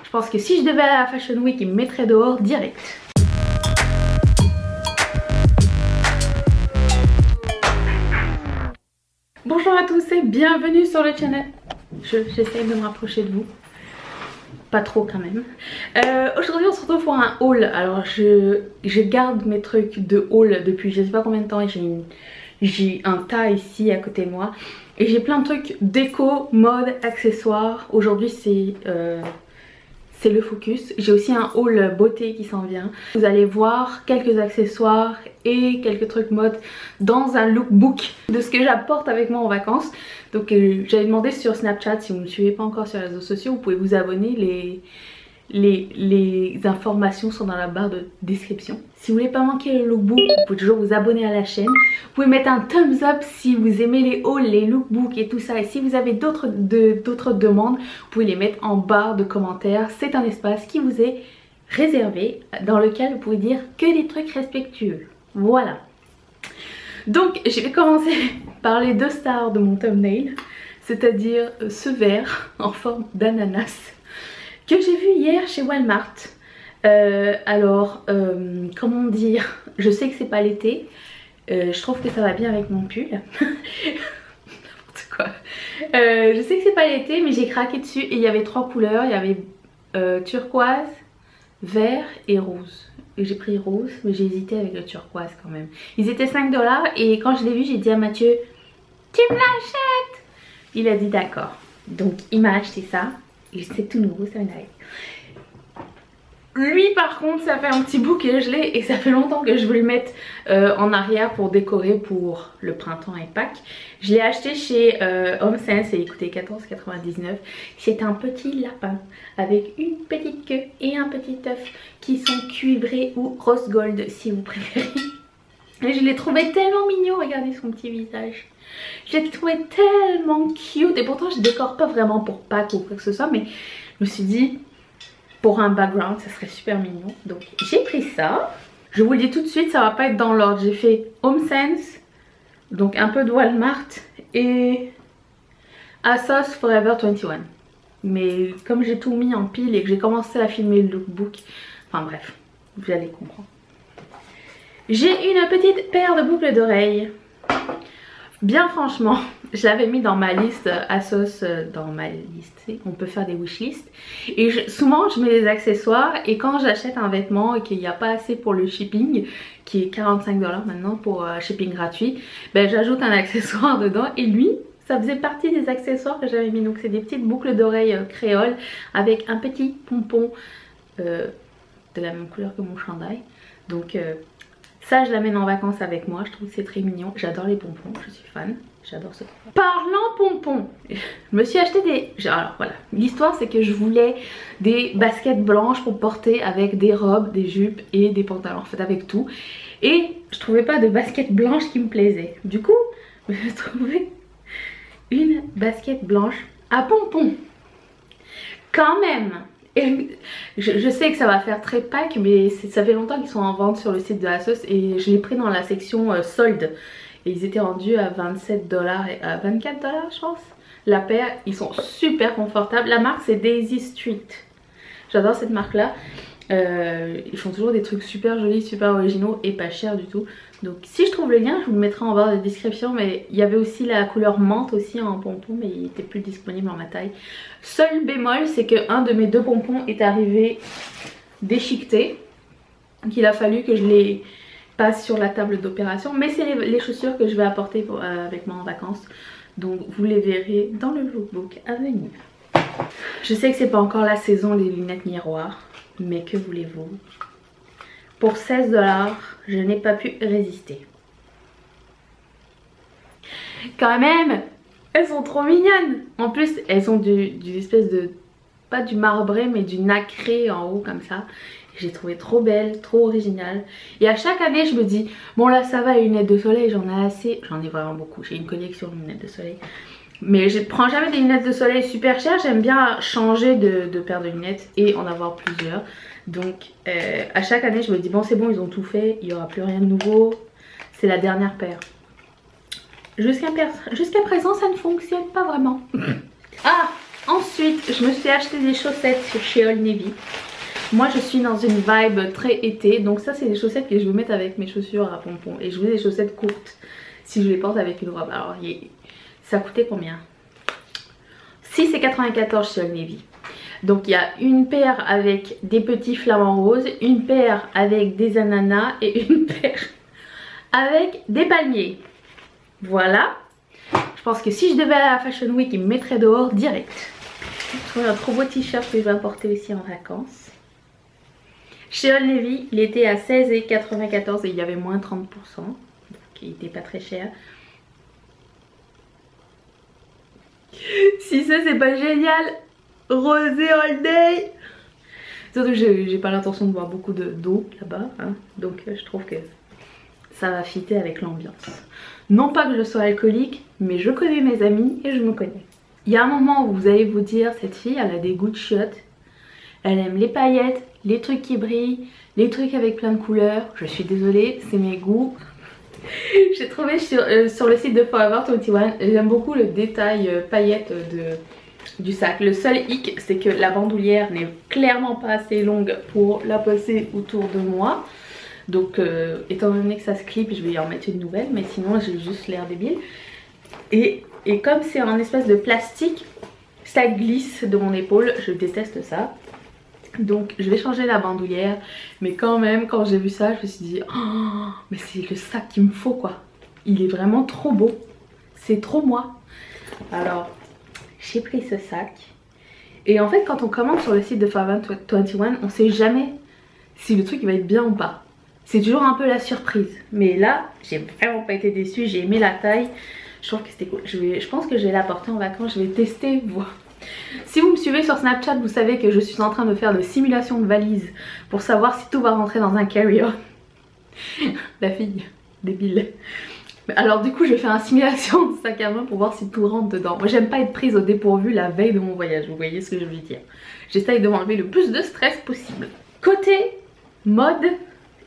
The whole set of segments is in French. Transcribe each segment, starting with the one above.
Je pense que si je devais aller à la Fashion Week, ils me mettraient dehors direct. Bonjour à tous et bienvenue sur le channel. J'essaye de me rapprocher de vous. Pas trop quand même. Aujourd'hui on se retrouve pour un haul. Alors je garde mes trucs de haul depuis je sais pas combien de temps. J'ai un tas ici à côté de moi. Et j'ai plein de trucs déco, mode, accessoires. Aujourd'hui c'est le focus. J'ai aussi un haul beauté qui s'en vient. Vous allez voir quelques accessoires et quelques trucs mode dans un lookbook de ce que j'apporte avec moi en vacances. Donc j'avais demandé sur Snapchat, si vous ne me suivez pas encore sur les réseaux sociaux, vous pouvez vous abonner. Les informations sont dans la barre de description. Si vous voulez pas manquer le lookbook, vous pouvez toujours vous abonner à la chaîne. Vous pouvez mettre un thumbs up si vous aimez les hauls, les lookbooks et tout ça. Et si vous avez d'autres demandes, vous pouvez les mettre en barre de commentaires. C'est un espace qui vous est réservé, dans lequel vous pouvez dire que des trucs respectueux. Voilà. Donc je vais commencer par les deux stars de mon thumbnail, c'est-à-dire ce verre en forme d'ananas que j'ai vu hier chez Walmart. Comment dire, je sais que c'est pas l'été, je trouve que ça va bien avec mon pull. N'importe quoi. Je sais que c'est pas l'été, mais j'ai craqué dessus et il y avait trois couleurs. Il y avait turquoise, vert et rose. Et j'ai pris rose, mais j'ai hésité avec le turquoise quand même. Ils étaient 5 $ et quand je l'ai vu, j'ai dit à Mathieu, tu me l'achètes? Il a dit d'accord. Donc il m'a acheté ça. Et c'est tout nouveau, ça m'arrive. Lui par contre, ça fait un petit bout que je l'ai et ça fait longtemps que je veux le mettre en arrière pour décorer pour le printemps et Pâques. Je l'ai acheté chez HomeSense et il coûtait 14,99 $. C'est un petit lapin avec une petite queue et un petit œuf qui sont cuivrés ou rose gold si vous préférez. Et je l'ai trouvé tellement mignon, regardez son petit visage. Je l'ai trouvé tellement cute et pourtant je décore pas vraiment pour Pâques ou quoi que ce soit, mais je me suis dit pour un background ça serait super mignon. Donc j'ai pris ça. Je vous le dis tout de suite, ça va pas être dans l'ordre. J'ai fait HomeSense, donc un peu de Walmart et ASOS Forever 21. Mais comme j'ai tout mis en pile et que j'ai commencé à filmer le lookbook, enfin bref, vous allez comprendre. J'ai une petite paire de boucles d'oreilles. Bien franchement, je l'avais mis dans ma liste ASOS, dans ma liste, on peut faire des wishlists. Et souvent je mets des accessoires et quand j'achète un vêtement et qu'il n'y a pas assez pour le shipping, qui est 45 $ maintenant pour shipping gratuit, ben j'ajoute un accessoire dedans et lui, ça faisait partie des accessoires que j'avais mis. Donc c'est des petites boucles d'oreilles créoles avec un petit pompon de la même couleur que mon chandail. Donc ça je l'amène en vacances avec moi, je trouve que c'est très mignon. J'adore les pompons, je suis fan, j'adore ce pompon. Parlant pompons, je me suis acheté des... Alors voilà, l'histoire c'est que je voulais des baskets blanches pour porter avec des robes, des jupes et des pantalons, en fait avec tout. Et je trouvais pas de basket blanche qui me plaisait. Du coup, je me suis trouvé une basket blanche à pompons. Quand même. Et je sais que ça va faire très Pâques, mais ça fait longtemps qu'ils sont en vente sur le site de ASOS et je l'ai pris dans la section solde. Et ils étaient rendus à 27 $ et à 24 $ je pense. La paire, ils sont super confortables. La marque c'est Daisy Street. J'adore cette marque là. Ils font toujours des trucs super jolis, super originaux et pas chers du tout. Donc si je trouve le lien, je vous le mettrai en barre de description. Mais il y avait aussi la couleur menthe aussi en pompon, mais il était plus disponible en ma taille. Seul bémol, c'est que un de mes deux pompons est arrivé déchiqueté. Donc il a fallu que je les passe sur la table d'opération. Mais c'est les chaussures que je vais apporter avec moi en vacances. Donc vous les verrez dans le lookbook à venir. Je sais que c'est pas encore la saison des lunettes miroirs, mais que voulez-vous? Pour 16 $, je n'ai pas pu résister. Quand même, elles sont trop mignonnes. En plus, elles ont d'une espèce de, pas du marbré, mais du nacré en haut comme ça. J'ai trouvé trop belle, trop originale. Et à chaque année, je me dis, bon là ça va, les lunettes de soleil, j'en ai assez. J'en ai vraiment beaucoup, j'ai une collection de lunettes de soleil. Mais je ne prends jamais des lunettes de soleil super chères. J'aime bien changer de paire de lunettes et en avoir plusieurs. Donc à chaque année je me dis bon c'est bon, ils ont tout fait, il n'y aura plus rien de nouveau. C'est la dernière paire. Jusqu'à présent ça ne fonctionne pas vraiment. Ah, Ensuite, je me suis acheté des chaussettes chez Old Navy. Moi je suis dans une vibe très été, donc ça c'est des chaussettes que je veux mettre avec mes chaussures à pompons. Et je veux des chaussettes courtes si je les porte avec une robe. Alors ça coûtait combien? 6,94 chez Old Navy. Donc il y a une paire avec des petits flamants roses, une paire avec des ananas et une paire avec des palmiers. Voilà. Je pense que si je devais aller à la Fashion Week, ils me mettraient dehors direct. Je trouve un trop beau t-shirt que je vais apporter aussi en vacances. Chez Old Navy, il était à 16,94 et il y avait moins 30%. Donc il n'était pas très cher. Si ça c'est pas génial, rosé all day. Surtout que j'ai pas l'intention de boire beaucoup d'eau là-bas. Hein. Donc je trouve que ça va fitter avec l'ambiance. Non pas que je sois alcoolique, mais je connais mes amis et je me connais. Il y a un moment où vous allez vous dire, cette fille elle a des goûts de chiottes. Elle aime les paillettes, les trucs qui brillent, les trucs avec plein de couleurs. Je suis désolée, c'est mes goûts. J'ai trouvé sur le site de Forever 21, j'aime beaucoup le détail paillettes du sac. Le seul hic, c'est que la bandoulière n'est clairement pas assez longue pour la passer autour de moi. Donc étant donné que ça se clip, je vais y en mettre une nouvelle, mais sinon j'ai juste l'air débile. Et comme c'est en espèce de plastique, ça glisse de mon épaule, je déteste ça. Donc je vais changer la bandoulière, mais quand même quand j'ai vu ça je me suis dit oh, mais c'est le sac qu'il me faut quoi. Il est vraiment trop beau, c'est trop moi. Alors j'ai pris ce sac et en fait quand on commande sur le site de Forever 21 on sait jamais si le truc va être bien ou pas. C'est toujours un peu la surprise, mais là j'ai vraiment pas été déçue, j'ai aimé la taille, je trouve que c'était cool. Je pense que je vais la porter en vacances, je vais tester, voir. Si vous me suivez sur Snapchat, vous savez que je suis en train de faire de simulation de valise pour savoir si tout va rentrer dans un carry-on. La fille débile. Alors du coup je vais faire une simulation de sac à main pour voir si tout rentre dedans. Moi j'aime pas être prise au dépourvu la veille de mon voyage, vous voyez ce que je veux dire. J'essaye de m'enlever le plus de stress possible. Côté mode,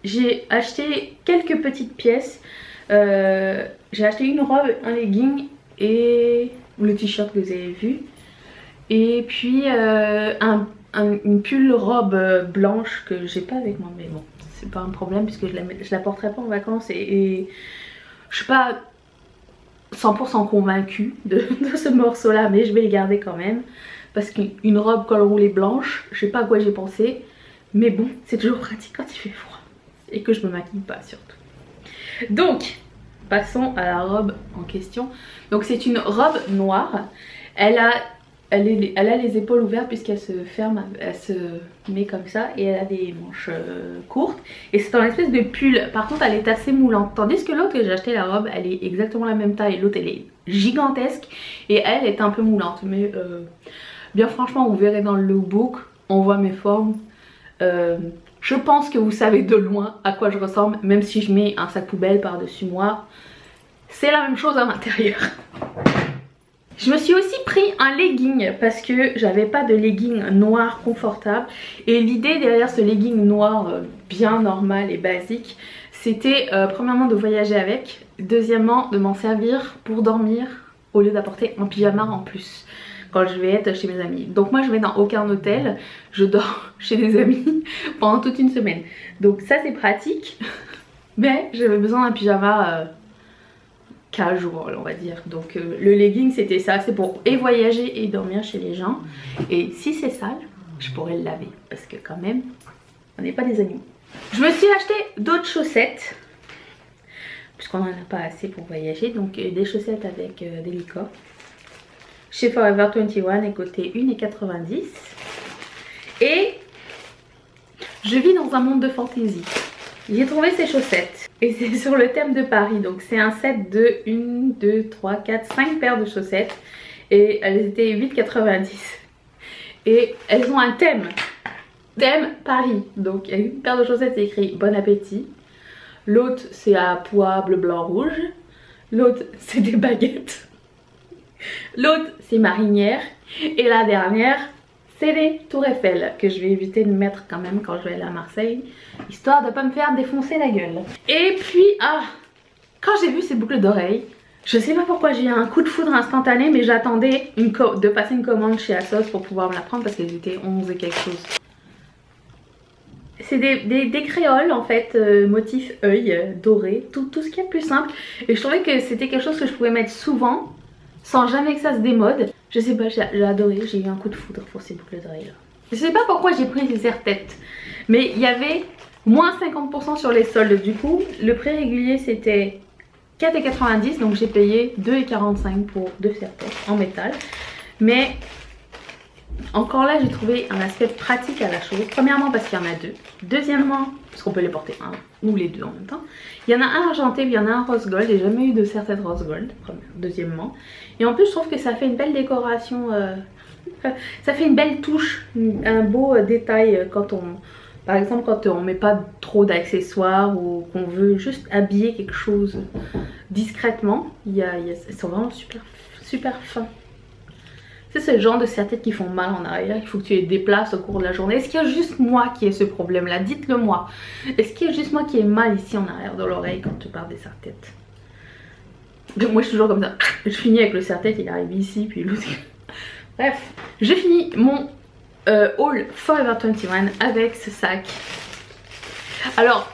j'ai acheté quelques petites pièces. J'ai acheté une robe, un legging et le t-shirt que vous avez vu. Et puis une pull robe blanche que j'ai pas avec moi, mais bon c'est pas un problème puisque je la porterai pas en vacances et je suis pas 100% convaincue de ce morceau là, mais je vais le garder quand même parce qu'une robe col roulé blanche, je sais pas à quoi j'ai pensé, mais bon c'est toujours pratique quand il fait froid et que je me maquille pas surtout. Donc passons à la robe en question. Donc c'est une robe noire, elle a les épaules ouvertes puisqu'elle se ferme, elle se met comme ça et elle a des manches courtes et c'est en espèce de pull. Par contre elle est assez moulante, tandis que l'autre que j'ai acheté la robe elle est exactement la même taille, l'autre elle est gigantesque et elle est un peu moulante, mais bien franchement vous verrez dans le lookbook, on voit mes formes. Je pense que vous savez de loin à quoi je ressemble, même si je mets un sac poubelle par dessus moi, c'est la même chose à l'intérieur. Je me suis aussi pris un legging parce que j'avais pas de legging noir confortable. Et l'idée derrière ce legging noir bien normal et basique, c'était premièrement de voyager avec, deuxièmement de m'en servir pour dormir au lieu d'apporter un pyjama en plus quand je vais être chez mes amis. Donc moi je vais dans aucun hôtel, je dors chez des amis pendant toute une semaine. Donc ça c'est pratique, mais j'avais besoin d'un pyjama casual on va dire. Donc le legging c'était ça, c'est pour et voyager et dormir chez les gens. Et si c'est sale, je pourrais le laver parce que quand même on n'est pas des animaux. Je me suis acheté d'autres chaussettes puisqu'on n'en a pas assez pour voyager. Donc des chaussettes avec des licors chez Forever 21 et côté 1,90 €. Et je vis dans un monde de fantaisie. J'ai trouvé ces chaussettes et c'est sur le thème de Paris. Donc c'est un set de 1, 2, 3, 4, 5 paires de chaussettes et elles étaient 8,90 €. Et elles ont un thème Paris. Donc il y a une paire de chaussettes, c'est écrit bon appétit. L'autre c'est à pois bleu blanc rouge. L'autre c'est des baguettes. L'autre c'est marinière. Et la dernière c'est les Tour Eiffel que je vais éviter de mettre quand même quand je vais aller à Marseille, histoire de pas me faire défoncer la gueule. Et puis quand j'ai vu ces boucles d'oreilles, Je sais pas pourquoi j'ai eu un coup de foudre instantané, mais j'attendais de passer une commande chez Asos pour pouvoir me la prendre parce qu'elles étaient 11 et quelque chose. C'est des créoles en fait, motif œil, doré, tout ce qui est plus simple. Et je trouvais que c'était quelque chose que je pouvais mettre souvent, sans jamais que ça se démode. Je sais pas, j'ai adoré, j'ai eu un coup de foudre pour ces boucles d'oreilles là. Je sais pas pourquoi j'ai pris ces serre-têtes, mais il y avait moins 50% sur les soldes. Du coup, le prix régulier c'était 4,90 €, donc j'ai payé 2,45 € pour 2 serre-têtes en métal. Mais encore là, j'ai trouvé un aspect pratique à la chose. Premièrement parce qu'il y en a deux. Deuxièmement, parce qu'on peut les porter un ou les deux en même temps. Il y en a un argenté, il y en a un rose gold. J'ai jamais eu de serre-tête rose gold, deuxièmement. Et en plus, je trouve que ça fait une belle décoration. Ça fait une belle touche, un beau détail quand on... Par exemple, quand on met pas trop d'accessoires ou qu'on veut juste habiller quelque chose discrètement. Ils sont vraiment super fins. C'est le genre de serre-têtes qui font mal en arrière, il faut que tu les déplaces au cours de la journée. Est-ce qu'il y a juste moi qui ai ce problème là? Dites-le moi. Est-ce qu'il y a juste moi qui ai mal ici en arrière de l'oreille quand tu parles des serre-têtes? Moi je suis toujours comme ça. Je finis avec le serre-tête, il arrive ici, puis l'autre... Bref, je finis mon haul Forever 21 avec ce sac. Alors,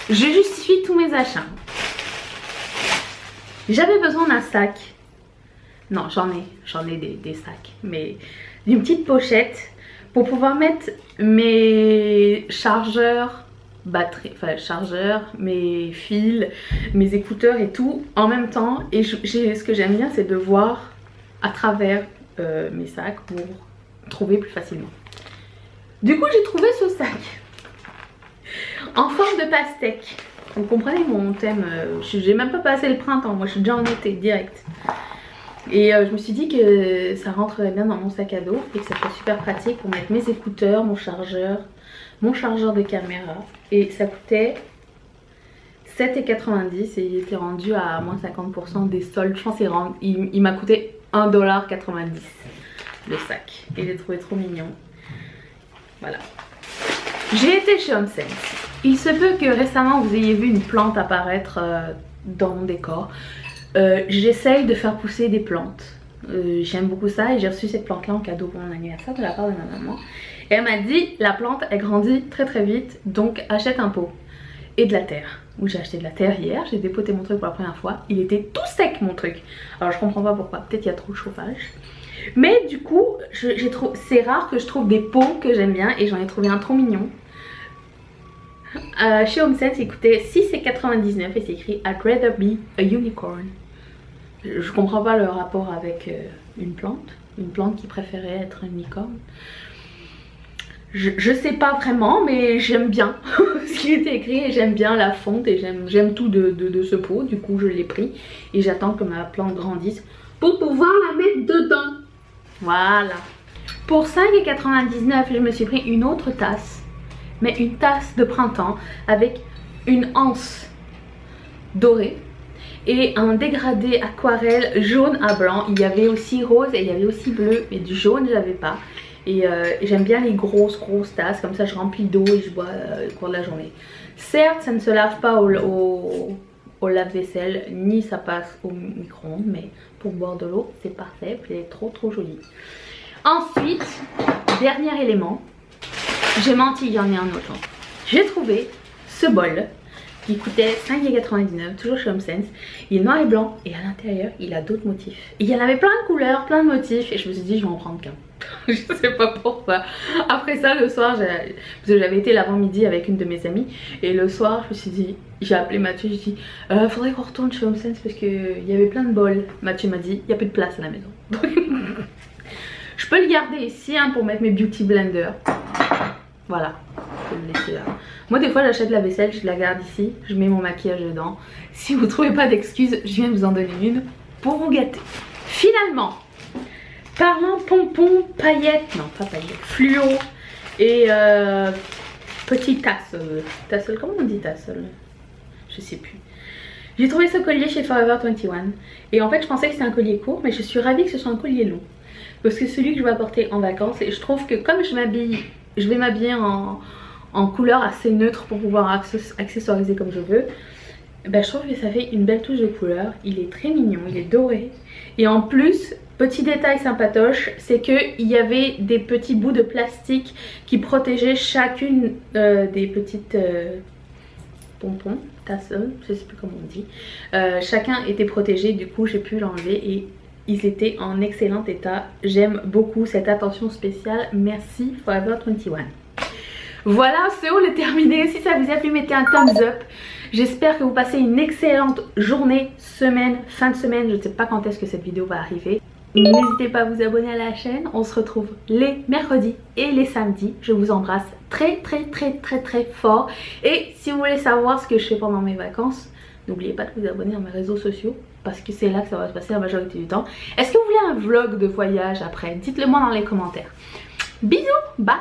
je justifie tous mes achats. J'avais besoin d'un sac. Non, j'en ai des sacs, mais d'une petite pochette pour pouvoir mettre mes chargeurs, mes fils, mes écouteurs et tout en même temps. Et ce que j'aime bien, c'est de voir à travers mes sacs pour trouver plus facilement. Du coup, j'ai trouvé ce sac en forme de pastèque. Vous comprenez mon thème, j'ai même pas passé le printemps, moi je suis déjà en été direct. Et je me suis dit que ça rentrerait bien dans mon sac à dos et que ça serait super pratique pour mettre mes écouteurs, mon chargeur de caméra. Et ça coûtait 7,90 € et il était rendu à moins 50% des soldes. Je pense qu'il m'a coûté 1,90 $ le sac. Et j'ai trouvé trop mignon. Voilà. J'ai été chez HomeSense. Il se peut que récemment vous ayez vu une plante apparaître dans mon décor. J'essaye de faire pousser des plantes. J'aime beaucoup ça et j'ai reçu cette plante là en cadeau pour mon anniversaire de la part de ma maman. Et elle m'a dit la plante elle grandit très vite, donc achète un pot et de la terre. J'ai acheté de la terre hier, j'ai dépoté mon truc pour la première fois. Il était tout sec mon truc. Alors je comprends pas pourquoi, peut-être qu'il y a trop de chauffage. Mais du coup c'est rare que je trouve des pots que j'aime bien et j'en ai trouvé un trop mignon. Chez HomeSense il coûtait 6,99 € et c'est écrit I'd rather be a unicorn. Je comprends pas le rapport avec une plante qui préférait être une licorne. Je sais pas vraiment, mais j'aime bien ce qui était écrit et j'aime bien la fonte et j'aime tout de ce pot. Du coup je l'ai pris et j'attends que ma plante grandisse pour pouvoir la mettre dedans. Voilà. Pour 5,99 € je me suis pris une autre tasse, mais une tasse de printemps avec une anse dorée et un dégradé aquarelle jaune à blanc. Il y avait aussi rose et il y avait aussi bleu, mais du jaune j'avais pas. Et j'aime bien les grosses tasses, comme ça je remplis d'eau et je bois au cours de la journée. Certes ça ne se lave pas au lave-vaisselle ni ça passe au micro-ondes, mais pour boire de l'eau c'est parfait, puis elle est trop jolie. Ensuite, dernier élément, j'ai menti, il y en a un autre. J'ai trouvé ce bol qui coûtait 5,99 €, toujours chez HomeSense. Il est noir et blanc et à l'intérieur il a d'autres motifs. Il y en avait plein de couleurs, plein de motifs et je me suis dit je vais en prendre qu'un. Je sais pas pourquoi. Après ça le soir, parce que j'avais été l'avant-midi avec une de mes amies et le soir je me suis dit, j'ai appelé Mathieu, j'ai dit faudrait qu'on retourne chez HomeSense parce qu'il y avait plein de bols. Mathieu m'a dit il n'y a plus de place à la maison. Je peux le garder ici hein, pour mettre mes beauty blenders. Voilà, je peux le laisser là. Moi des fois j'achète la vaisselle, je la garde ici, je mets mon maquillage dedans. Si vous trouvez pas d'excuses, je viens vous en donner une pour vous gâter. Finalement, parlant pompons, paillettes, non pas paillettes, fluo et petit tassel, comment on dit tassel? Je sais plus. J'ai trouvé ce collier chez Forever 21 et en fait je pensais que c'était un collier court, mais je suis ravie que ce soit un collier long. Parce que celui que je vais apporter en vacances, et je trouve que comme je vais m'habiller en couleur assez neutre pour pouvoir accessoriser comme je veux. Ben, je trouve que ça fait une belle touche de couleur. Il est très mignon, il est doré. Et en plus, petit détail sympatoche, c'est qu'il y avait des petits bouts de plastique qui protégeaient chacune des petites pompons, tassels, je sais plus comment on dit. Chacun était protégé, du coup j'ai pu l'enlever et ils étaient en excellent état. J'aime beaucoup cette attention spéciale. Merci Forever 21. Voilà, ce haul est terminé. Si ça vous a plu, mettez un thumbs up. J'espère que vous passez une excellente journée, semaine, fin de semaine. Je ne sais pas quand est-ce que cette vidéo va arriver. N'hésitez pas à vous abonner à la chaîne. On se retrouve les mercredis et les samedis. Je vous embrasse très fort. Et si vous voulez savoir ce que je fais pendant mes vacances, n'oubliez pas de vous abonner à mes réseaux sociaux parce que c'est là que ça va se passer la majorité du temps. Est-ce que vous voulez un vlog de voyage après? Dites-le moi dans les commentaires. Bisous, bye!